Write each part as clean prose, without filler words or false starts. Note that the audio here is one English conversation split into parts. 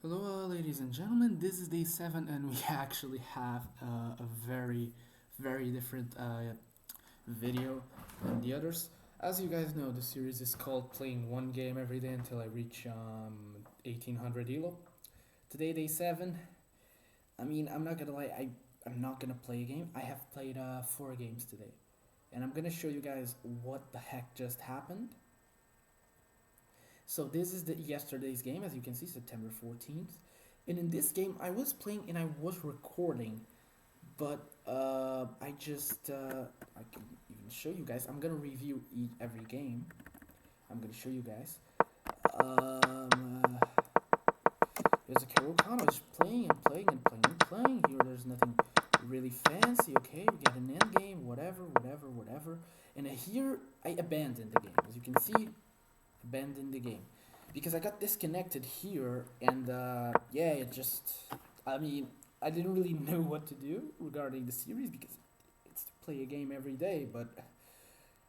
Hello, ladies and gentlemen. This is day 7, and we actually have a very, very different video than the others. As you guys know, the series is called Playing One Game Every Day Until I Reach 1800 Elo. Today, day 7. I'm not gonna lie, I'm not gonna play a game. I have played 4 games today, and I'm gonna show you guys what the heck just happened. So, this is the yesterday's game, as you can see, September 14th. And in this game, I was playing and I was recording, but I can even show you guys. I'm gonna review every game. I'm gonna show you guys. There's a Carol Khan. I was just playing and playing and playing and playing. Here, there's nothing really fancy. Okay, we get an end game, whatever, whatever, whatever. And here, I abandoned the game. As you can see, abandoned the game because I got disconnected here, and yeah, it just. I mean, I didn't really know what to do regarding the series because it's to play a game every day, but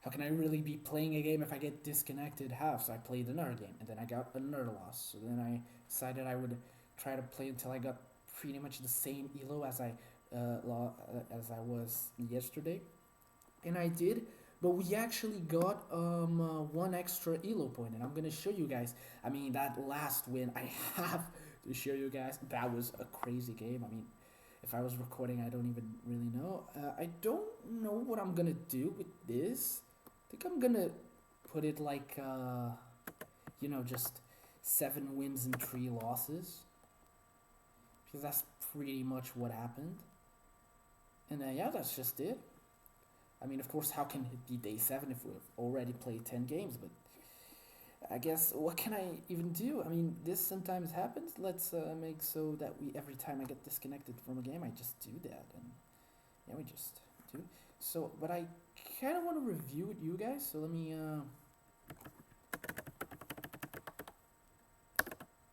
how can I really be playing a game if I get disconnected half? So I played another game, and then I got another loss. So then I decided I would try to play until I got pretty much the same elo as I was yesterday, and I did. But we actually got one extra elo point, and I'm gonna show you guys. I mean, that last win, I have to show you guys. That was a crazy game. I mean, if I was recording, I don't even really know. I don't know what I'm gonna do with this. I think I'm gonna put it like just 7 wins and 3 losses, because that's pretty much what happened. And yeah, that's just it. I mean, of course, how can it be day 7 if we've already played 10 games? But I guess what can I even do? I mean, this sometimes happens. Let's make so that we every time I get disconnected from a game, I just do that, and yeah, we just do. So, but I kind of want to review with you guys. So let me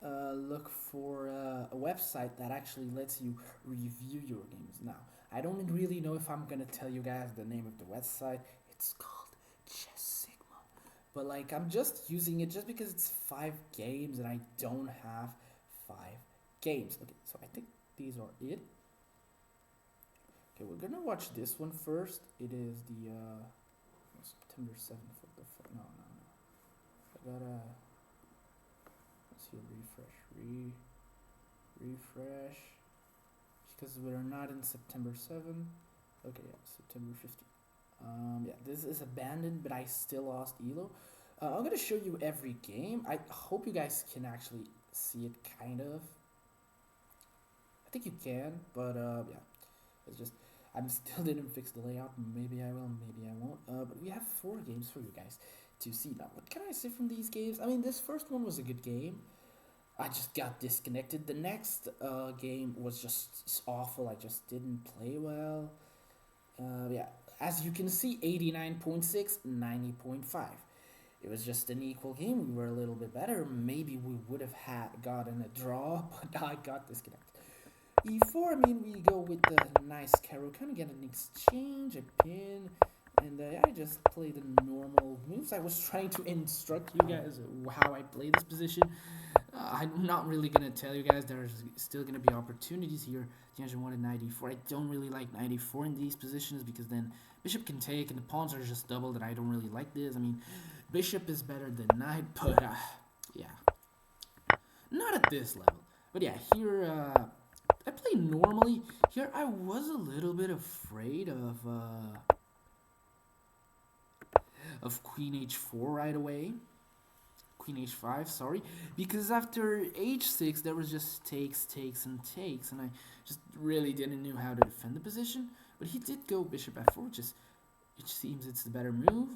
look for a website that actually lets you review your games. Now, I don't really know if I'm gonna tell you guys the name of the website. It's called Chess Sigma, but like I'm just using it just because it's 5 games and I don't have 5 games. Okay, so I think these are it. Okay, we're gonna watch this one first. It is the September 7th. What the fuck? No, no, no. I gotta. Let's see, refresh. Because we're not in September 7th. Okay, yeah, September 15th. Yeah, this is abandoned, but I still lost elo. I'm gonna show you every game. I hope you guys can actually see it, kind of. I think you can, but yeah, it's just I'm still didn't fix the layout. Maybe I will, maybe I won't. But we have 4 games for you guys to see now. What can I say from these games? I mean, this first one was a good game. I just got disconnected. The next game was just awful. I just didn't play well. Yeah, as you can see, 89.6, 90.5. It was just an equal game. We were a little bit better. Maybe we would have had gotten a draw, but I got disconnected. E4, I mean, we go with the nice Caro, kind of get an exchange, a pin, and I just play the normal moves. I was trying to instruct you guys how I play this position. I'm not really gonna tell you guys. There's still gonna be opportunities here. The engine wanted 94. I don't really like 94 in these positions because then bishop can take and the pawns are just doubled, and I don't really like this. I mean, bishop is better than knight, but yeah, not at this level. But yeah, here I play normally. Here I was a little bit afraid of queen h4 right away. Queen h5, sorry, because after h6 there was just takes, and takes, and I just really didn't know how to defend the position. But he did go bishop f4, which it seems it's the better move.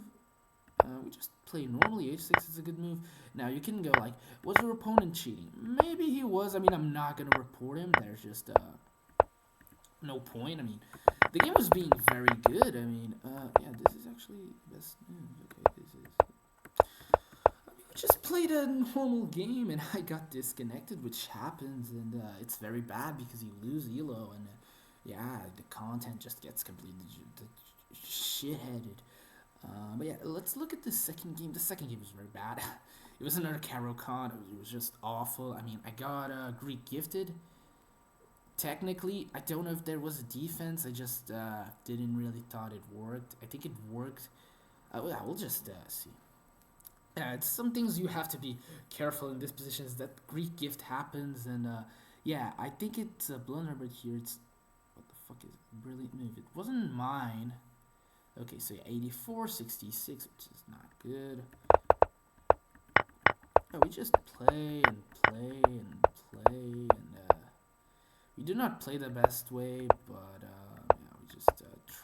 We just play normally. h6 is a good move. Now you can go like, was your opponent cheating? Maybe he was. I mean, I'm not gonna report him. There's just no point. I mean, the game was being very good. I mean, yeah, this is actually the best news. Okay, this is. Just played a normal game and I got disconnected, which happens, and it's very bad because you lose elo, and yeah, the content just gets completely shit-headed. But yeah, let's look at the second game. The second game was very bad. It was another Caro-Kann. It was just awful. I mean, I got Greek gifted. Technically, I don't know if there was a defense. I just didn't really thought it worked. I think it worked. Yeah, we'll just see. Yeah, it's some things you have to be careful in this position. Is that Greek gift happens, and yeah, I think it's a blunder, but here it's what the fuck is it? Brilliant move. It wasn't mine. Okay, so yeah, 84, 66, which is not good. Yeah, we just play and play and play, and we do not play the best way, but yeah, we just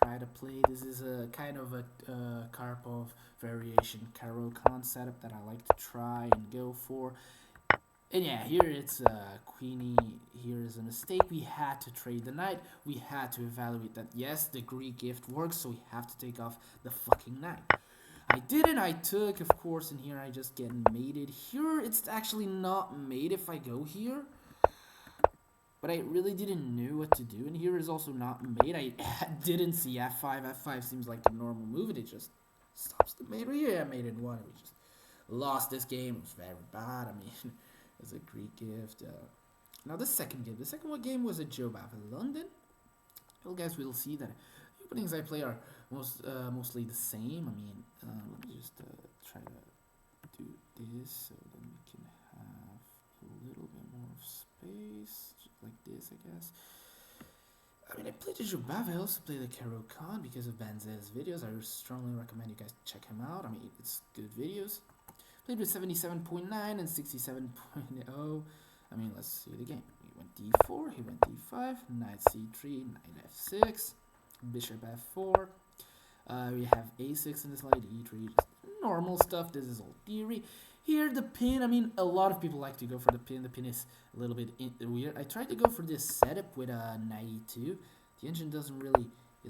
try to play. This is a kind of a Karpov variation Caro-Kann setup that I like to try and go for. And yeah, here it's Queenie. Here is a mistake. We had to trade the knight. We had to evaluate that, yes, the Greek gift works, so we have to take off the fucking knight. I didn't. I took, of course, and here I just get mated. Here it's actually not mate if I go here. But I really didn't know what to do. And here is also not mate. I didn't see f5. f5 seems like a normal move, and it just stops the mate. Yeah, mated one. We just lost this game. It was very bad. I mean, it's a Greek gift. Now the second game. The second game was a Joe Bava London. Well, guys, we'll see that the openings I play are mostly the same. I mean, let me just try to do this so then we can have a little bit more of space, just like this, I guess. I mean, I played the Joe Bava. I also play the Caro-Kann because of Banzer's videos. I strongly recommend you guys check him out. I mean, it's good videos. Played with 77.9 and 67.0. I mean, let's see the game. He went d4, he went d5, knight c3, knight f6, bishop f4. We have a6 in this light, e3, just normal stuff. This is all theory. Here, the pin, I mean, a lot of people like to go for the pin. The pin is a little bit weird. I tried to go for this setup with a knight e2. The engine is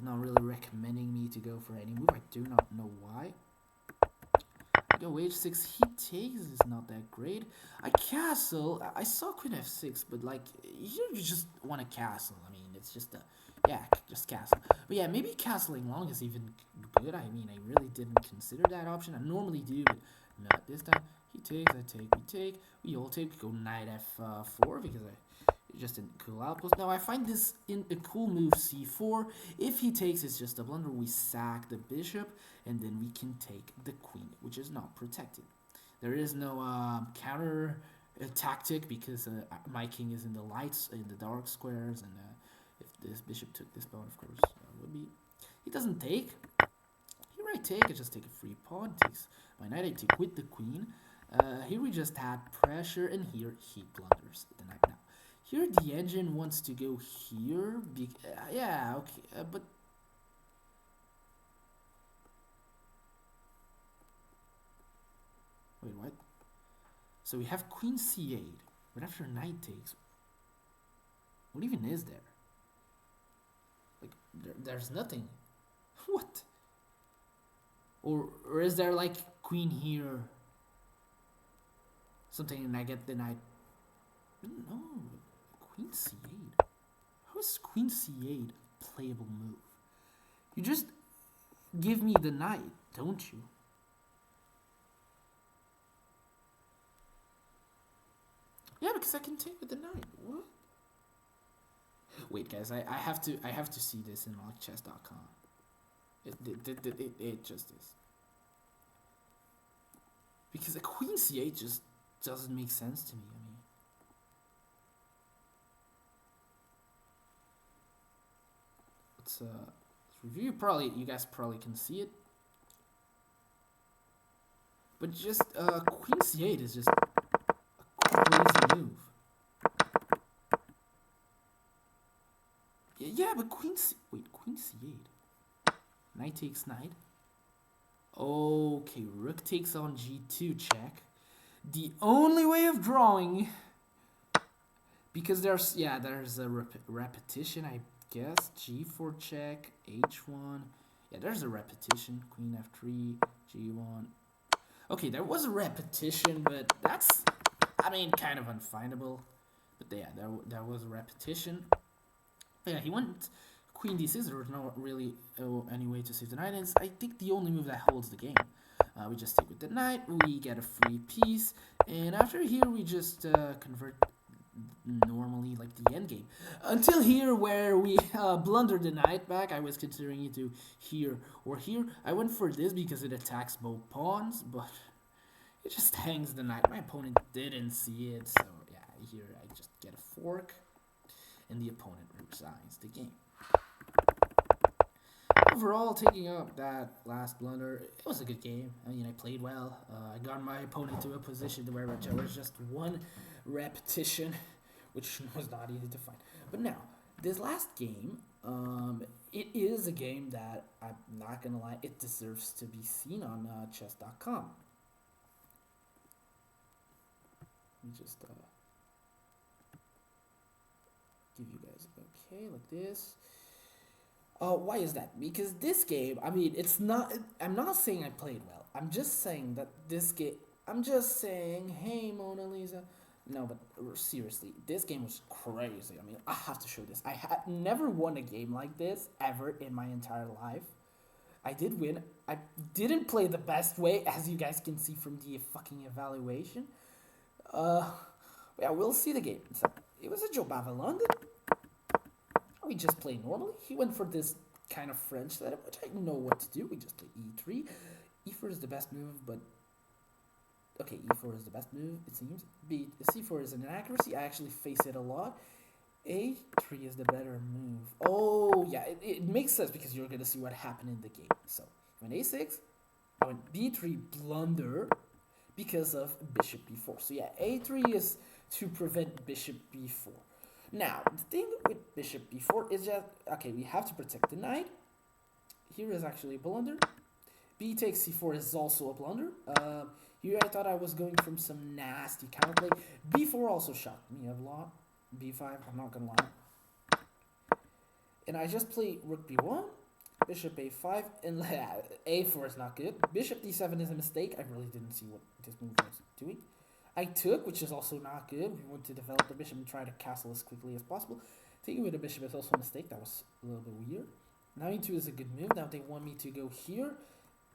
not really recommending me to go for any move. I do not know why. I go h6, he takes, is not that great. I castle, I saw queen f6, but like, here you just want to castle. I mean, it's just just castle. But yeah, maybe castling long is even good. I mean, I really didn't consider that option. I normally do, but not this time. He takes, I take, we take, we all take, we go knight f4 because it just didn't cool outpost. Now I find this in a cool move c4. If he takes, it's just a blunder. We sack the bishop and then we can take the queen, which is not protected. There is no counter tactic because my king is in the lights, in the dark squares, and if this bishop took this pawn, of course, would be. He doesn't take. Here I take. I just take a free pawn. Takes my knight. I take with the queen. Here we just had pressure, and here he blunders the knight. Now, here the engine wants to go here. Yeah, okay, but. Wait, what? So we have queen c8, but after knight takes, what even is there? Like, there's nothing. What? Or is there like queen here? Something, and I get the knight. No, queen c8. How is queen c8 a playable move? You just give me the knight, don't you? Yeah, because I can take with the knight. What? Wait, guys, I have to see this in lockchess.com. It just is. Because a queen c8 just doesn't make sense to me. I mean, let's review. You guys probably can see it. But just queen c8 is just a crazy move. Yeah, but queen c8. Knight takes knight. Okay, rook takes on g2 check. The only way of drawing, because there's a repetition, I guess. G4 check, h1. Yeah, there's a repetition. Queen f3, g1. Okay, there was a repetition, but that's, I mean, kind of unfindable. But yeah, there was a repetition. But yeah, he went queen d6. There was no really any way to save the knight. It's, I think, the only move that holds the game. We just take with the knight, we get a free piece, and after here we just convert normally like the end game. Until here where we blunder the knight back. I was considering it to here or here. I went for this because it attacks both pawns, but it just hangs the knight. My opponent didn't see it, so yeah, here I just get a fork, and the opponent resigns the game. Overall, taking up that last blunder, it was a good game. I mean, I played well. I got my opponent to a position where there was just one repetition, which was not easy to find. But now, this last game, it is a game that I'm not gonna lie, it deserves to be seen on chess.com. Let me just give you guys okay like this. Why is that? Because this game, I mean, it's not. I'm not saying I played well. I'm just saying that this game. I'm just saying, hey, Mona Lisa. No, but seriously, this game was crazy. I mean, I have to show this. I had never won a game like this ever in my entire life. I did win. I didn't play the best way, as you guys can see from the fucking evaluation. Yeah, we'll see the game. So, it was a Joe Bava London. We just play normally. He went for this kind of French setup, which I know what to do. We just play e3. e4 is the best move, but... Okay, e4 is the best move, it seems. c4 is an inaccuracy. I actually face it a lot. a3 is the better move. Oh, yeah, it makes sense because you're going to see what happened in the game. So, I went a6. I went b3 blunder because of bishop b4. So, yeah, a3 is to prevent bishop b4. Now, the thing with bishop b4 is just, okay, we have to protect the knight. Here is actually a blunder. B takes c4 is also a blunder. Here I thought I was going from some nasty counterplay. b4 also shocked me a lot. b5, I'm not gonna lie. And I just play rook b1, bishop a5, and a4 is not good. Bishop d7 is a mistake. I really didn't see what this move was doing. I took, which is also not good. We want to develop the bishop and try to castle as quickly as possible. Taking with the bishop is also a mistake. That was a little bit weird. Now e2 is a good move. Now they want me to go here.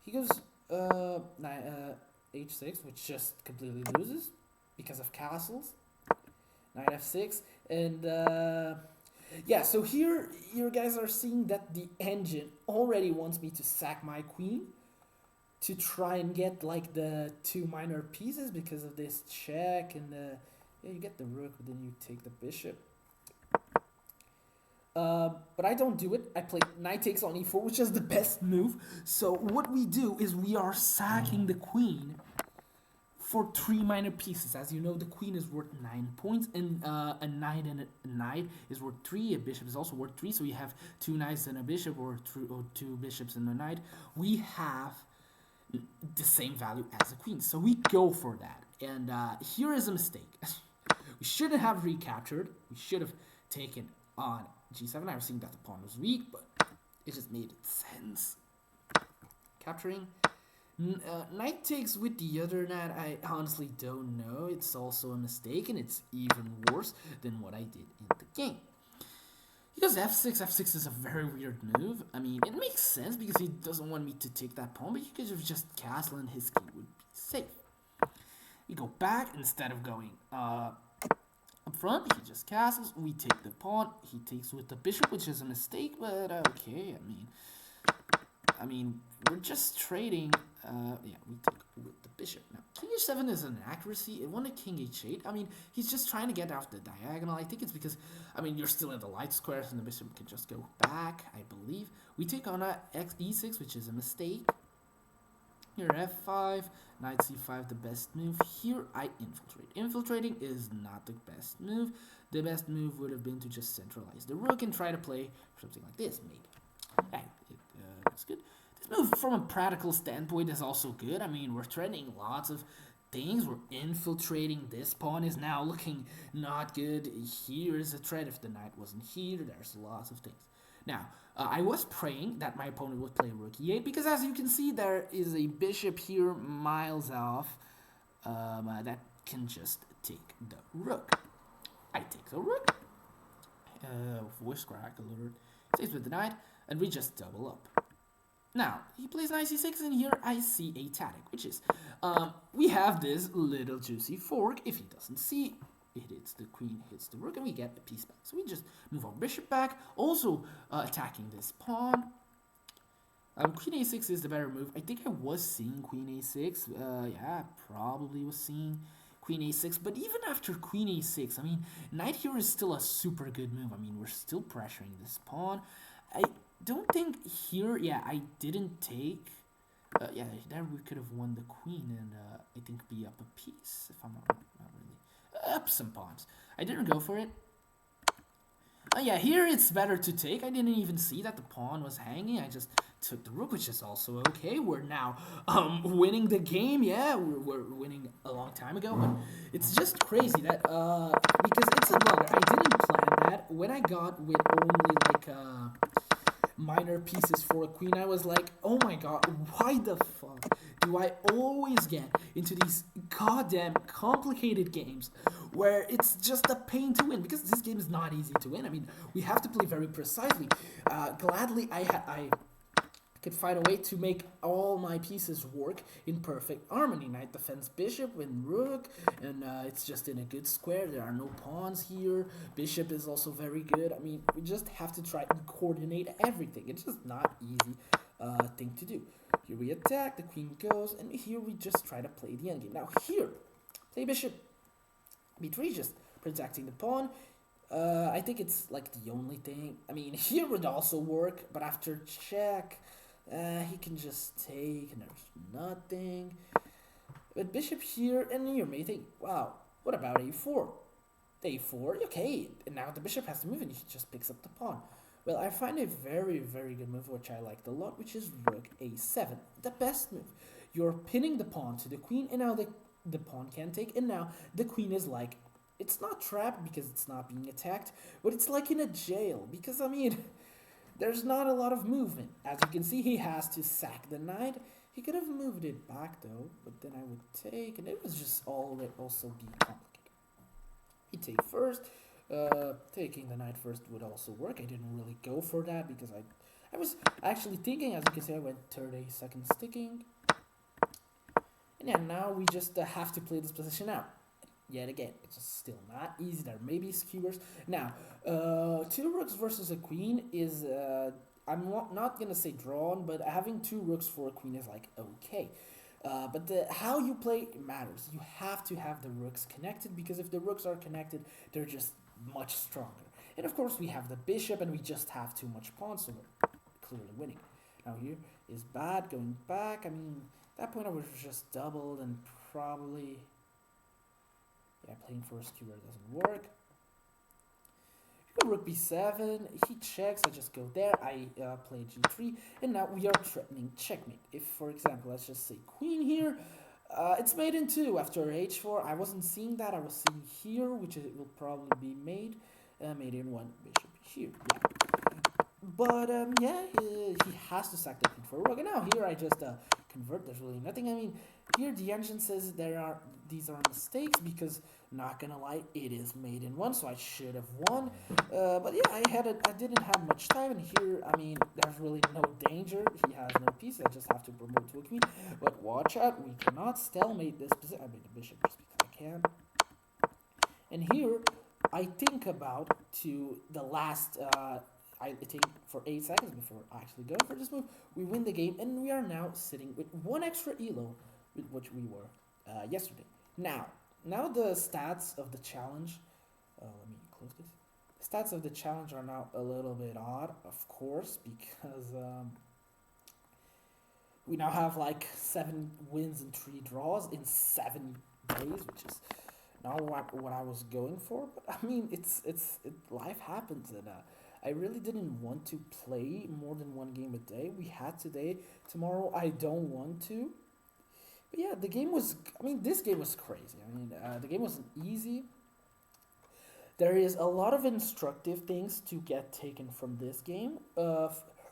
He goes h6, which just completely loses because of castles. Knight f6. And yeah, so here you guys are seeing that the engine already wants me to sack my queen to try and get like the two minor pieces because of this check and yeah, you get the rook, but then you take the bishop. But I don't do it. I play knight takes on e4, which is the best move. So what we do is we are sacking the queen for 3 minor pieces. As you know, the queen is worth 9 points, and a knight is worth 3. A bishop is also worth 3. So you have 2 knights and a bishop, or 2 bishops and a knight. We have the same value as a queen, so we go for that. And here is a mistake. We shouldn't have recaptured. We should have taken on g7. I was thinking that the pawn was weak, but it just made sense. Capturing. Knight takes with the other knight, I honestly don't know. It's also a mistake, and it's even worse than what I did in the game. He goes f6. f6 is a very weird move. I mean, it makes sense because he doesn't want me to take that pawn, but he could have just castled and his king would be safe. We go back instead of going up front. He just castles. We take the pawn. He takes with the bishop, which is a mistake, but okay. I mean, we're just trading. Yeah, we take with the bishop. Now, king h7 is an accuracy. It wanted king h8. I mean, he's just trying to get off the diagonal. I think it's because, I mean, you're still in the light squares, and the bishop can just go back, I believe. We take on e6, which is a mistake. Here, f5, knight c5, the best move. Here, I infiltrate. Infiltrating is not the best move. The best move would have been to just centralize the rook and try to play something like this, maybe. Right, that's good. This move, from a practical standpoint, is also good. I mean, we're threatening lots of things. We're infiltrating. This pawn is now looking not good. Here is a threat. If the knight wasn't here, there's lots of things. Now, I was praying that my opponent would play rook e8 because, as you can see, there is a bishop here miles off that can just take the rook. I take the rook. Voice crack alert. Takes with the knight, and we just double up. Now, he plays knight c6, and here I see a tactic, which is, we have this little juicy fork. If he doesn't see, it hits the queen, hits the rook, and we get a piece back. So we just move our bishop back, also attacking this pawn. Queen a6 is the better move. I think I was seeing queen a6. Yeah, probably was seeing queen a6. But even after queen a6, I mean, knight here is still a super good move. I mean, we're still pressuring this pawn. I don't think here, yeah, I didn't take. Yeah, there we could have won the queen and I think be up a piece, if I'm not really. Up some pawns. I didn't go for it. Yeah, here it's better to take. I didn't even see that the pawn was hanging. I just took the rook, which is also okay. We're now winning the game. Yeah, we're winning a long time ago, but it's just crazy that because it's a blunder. I didn't plan that. When I got with only like minor pieces for a queen, I was like, oh my god, why the fuck do I always get into these goddamn complicated games where it's just a pain to win? Because this game is not easy to win. I mean, we have to play very precisely. Gladly, I could find a way to make all my pieces work in perfect harmony. Knight defends bishop and rook, and it's just in a good square. There are no pawns here. Bishop is also very good. I mean, we just have to try and coordinate everything. It's just not easy thing to do. Here we attack, the queen goes, and here we just try to play the endgame. Now here, play bishop b3, just protecting the pawn. I think it's like the only thing. I mean, here would also work, but after check, he can just take, and there's nothing. But bishop here, and you may think, wow, what about a4? A4, okay, and now the bishop has to move, and he just picks up the pawn. Well, I find a very, very good move, which I liked a lot, which is rook a7. The best move. You're pinning the pawn to the queen, and now the pawn can take, and now the queen is like, it's not trapped because it's not being attacked, but it's like in a jail, because, I mean, there's not a lot of movement. As you can see, he has to sack the knight. He could have moved it back, though, but then I would take, and it was just also be complicated. He take first. Taking the knight first would also work. I didn't really go for that because I was actually thinking, as you can see, I went 30 seconds ticking. And yeah, now we just have to play this position out. Yet again, it's just still not easy. There may be skewers. Now, two rooks versus a queen is, I'm not going to say drawn, but having two rooks for a queen is like okay. But how you play matters. You have to have the rooks connected, because if the rooks are connected, they're just much stronger. And of course, we have the bishop, and we just have too much pawns, so we're clearly winning. Now here is bad, going back. I mean, at that point I was just doubled, and probably, yeah, playing for a skewer doesn't work. Rook b7, he checks, I just go there, I play g3, and now we are threatening checkmate. If, for example, let's just say queen here, it's made in two after h4. I wasn't seeing that, I was seeing here, which it will probably be made in one, bishop here, yeah. But, yeah, he has to sack the queen for a rook, and now here I just convert, there's really nothing. I mean, here the engine says these are mistakes, because not gonna lie, it is made in one, so I should have won. But yeah, I didn't have much time, and here, I mean, there's really no danger. He has no piece. I just have to promote to a queen. But watch out, we cannot stalemate this position. I mean, the bishop just because I can. And here, I think about to the last. I think for 8 seconds before actually going for this move, we win the game, and we are now sitting with one extra elo, with which we were yesterday. Now the stats of the challenge, let me close this. The stats of the challenge are now a little bit odd, of course, because we now have like 7 wins and 3 draws in 7 days, which is not what I was going for. But I mean, life happens, and I really didn't want to play more than one game a day. We had today. Tomorrow I don't want to. But yeah, the game was. I mean, this game was crazy. I mean, the game wasn't easy. There is a lot of instructive things to get taken from this game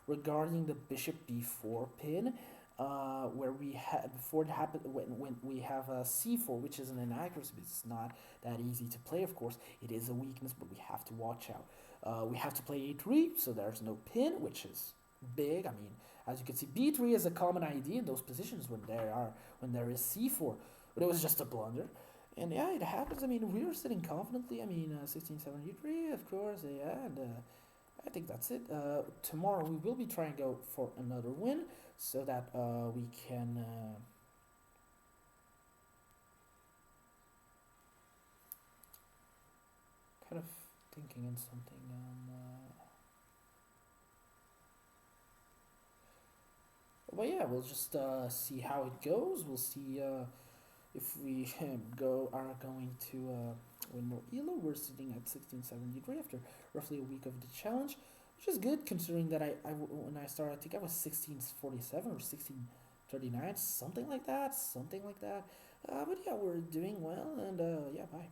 regarding the bishop b4 pin, where we had before it happened when we have a c4, which is an inaccuracy. It's not that easy to play. Of course, it is a weakness, but we have to watch out. We have to play a3, so there's no pin, which is big. I mean, as you can see, b3 is a common idea in those positions when there is c4, but it was just a blunder. And yeah, it happens. I mean, we were sitting confidently. I mean, 1673, of course. Yeah, and I think that's it. Tomorrow we will be trying to go for another win so that we can. Kind of thinking in something. But yeah, we'll just see how it goes. We'll see if we are going to win more elo. We're sitting at 1673 after roughly a week of the challenge, which is good considering that when I started, I think I was 1647 or 1639, something like that, something like that. But yeah, we're doing well, and yeah, bye.